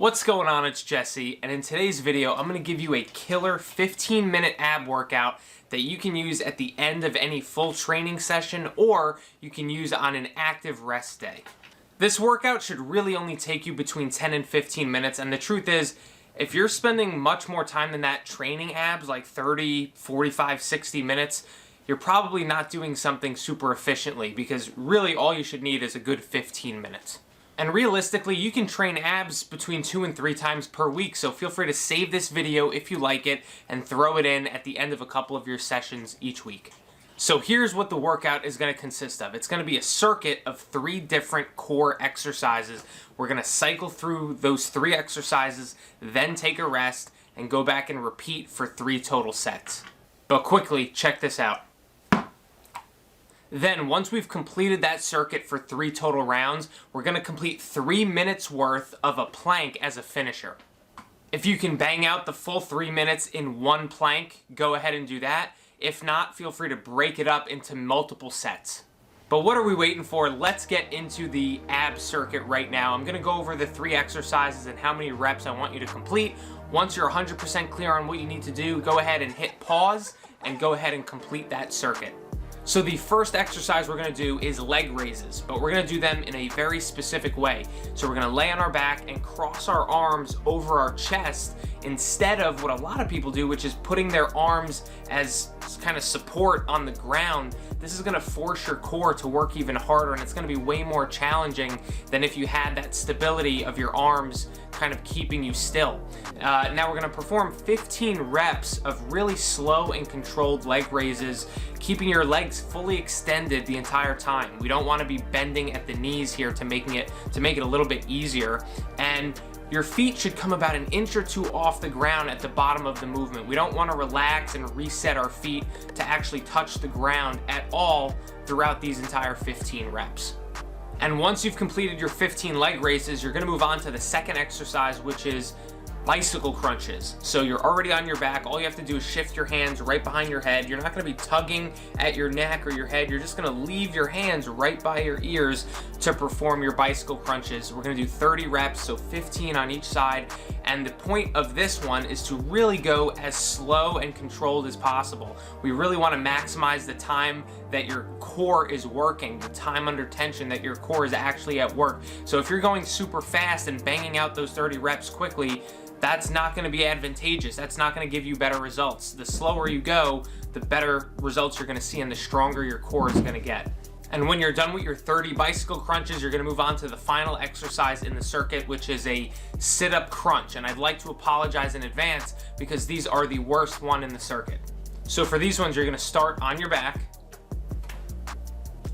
What's going on? It's Jesse, and in today's video, I'm going to give you a killer 15-minute ab workout that you can use at the end of any full training session, or you can use on an active rest day. This workout should really only take you between 10 and 15 minutes, and the truth is, if you're spending much more time than that training abs, like 30, 45, 60 minutes, you're probably not doing something super efficiently, because really all you should need is a good 15 minutes. And realistically, you can train abs between 2 and 3 times per week, so feel free to save this video if you like it and throw it in at the end of a couple of your sessions each week. So here's what the workout is going to consist of. It's going to be a circuit of 3 different core exercises. We're going to cycle through those 3 exercises, then take a rest, and go back and repeat for 3 total sets. But quickly, check this out. Then, once we've completed that circuit for 3 total rounds, we're going to complete 3 minutes worth of a plank as a finisher. If you can bang out the full 3 minutes in one plank, go ahead and do that. If not, feel free to break it up into multiple sets. But what are we waiting for? Let's get into the ab circuit right now. I'm going to go over the 3 exercises and how many reps I want you to complete. Once you're 100% clear on what you need to do, go ahead and hit pause and go ahead and complete that circuit. So the first exercise we're going to do is leg raises, but we're going to do them in a very specific way. So we're going to lay on our back and cross our arms over our chest instead of what a lot of people do, which is putting their arms as kind of support on the ground. This is going to force your core to work even harder, and it's going to be way more challenging than if you had that stability of your arms kind of keeping you still. Now we're going to perform 15 reps of really slow and controlled leg raises, keeping your legs fully extended the entire time. We don't want to be bending at the knees here to make it a little bit easier. And your feet should come about an inch or 2 off the ground at the bottom of the movement. We don't want to relax and reset our feet to actually touch the ground at all throughout these entire 15 reps. And once you've completed your 15 leg raises, you're going to move on to the second exercise, which is bicycle crunches. So you're already on your back. All you have to do is shift your hands right behind your head. You're not going to be tugging at your neck or your head. You're just going to leave your hands right by your ears to perform your bicycle crunches. We're going to do 30 reps, so 15 on each side. And the point of this one is to really go as slow and controlled as possible. We really want to maximize the time that your core is working, the time under tension that your core is actually at work. So if you're going super fast and banging out those 30 reps quickly, that's not going to be advantageous. That's not going to give you better results. The slower you go, the better results you're going to see and the stronger your core is going to get. And when you're done with your 30 bicycle crunches, you're going to move on to the final exercise in the circuit, which is a sit-up crunch. And I'd like to apologize in advance because these are the worst one in the circuit. So for these ones, you're going to start on your back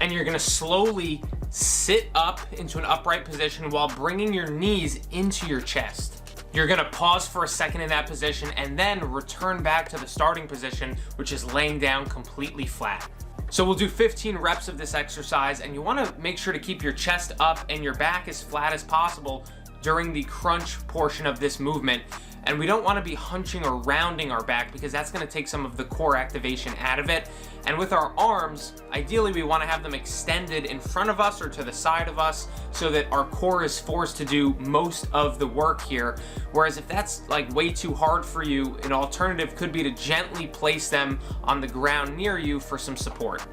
and you're going to slowly sit up into an upright position while bringing your knees into your chest. You're going to pause for a second in that position and then return back to the starting position, which is laying down completely flat. So we'll do 15 reps of this exercise, and you want to make sure to keep your chest up and your back as flat as possible during the crunch portion of this movement. And we don't want to be hunching or rounding our back because that's going to take some of the core activation out of it. And with our arms, ideally we want to have them extended in front of us or to the side of us so that our core is forced to do most of the work here. Whereas if that's like way too hard for you, an alternative could be to gently place them on the ground near you for some support.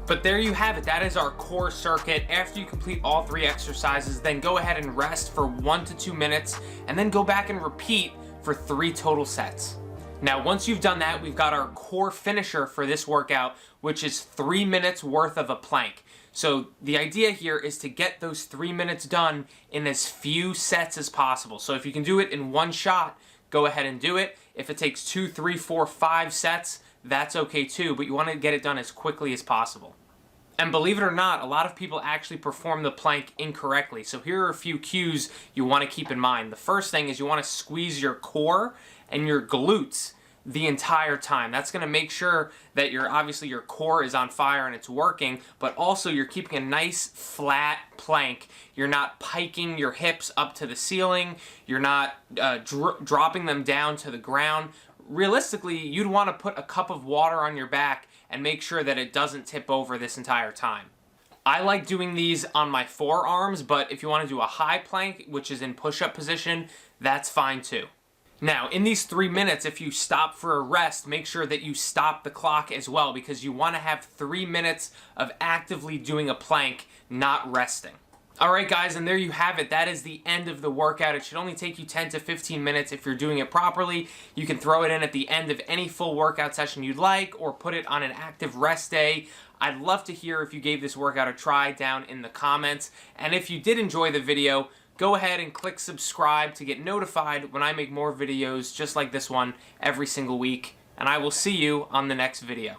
But there you have it. That is our core circuit. After you complete all 3 exercises, then go ahead and rest for 1 to 2 minutes, and then go back and repeat for 3 total sets. Now, once you've done that, we've got our core finisher for this workout, which is 3 minutes worth of a plank. So the idea here is to get those 3 minutes done in as few sets as possible. So if you can do it in one shot, go ahead and do it. If it takes 2, 3, 4, 5 sets, that's okay too, but you want to get it done as quickly as possible. And believe it or not, a lot of people actually perform the plank incorrectly. So here are a few cues you want to keep in mind. The first thing is you want to squeeze your core and your glutes the entire time. That's going to make sure that obviously your core is on fire and it's working, but also you're keeping a nice flat plank. You're not piking your hips up to the ceiling. You're not dropping them down to the ground. Realistically, you'd want to put a cup of water on your back and make sure that it doesn't tip over this entire time. I like doing these on my forearms, but if you want to do a high plank, which is in push-up position, that's fine too. Now, in these 3 minutes, if you stop for a rest, make sure that you stop the clock as well, because you want to have 3 minutes of actively doing a plank, not resting. Alright guys, and there you have it. That is the end of the workout. It should only take you 10 to 15 minutes if you're doing it properly. You can throw it in at the end of any full workout session you'd like, or put it on an active rest day. I'd love to hear if you gave this workout a try down in the comments. And if you did enjoy the video, go ahead and click subscribe to get notified when I make more videos just like this one every single week. And I will see you on the next video.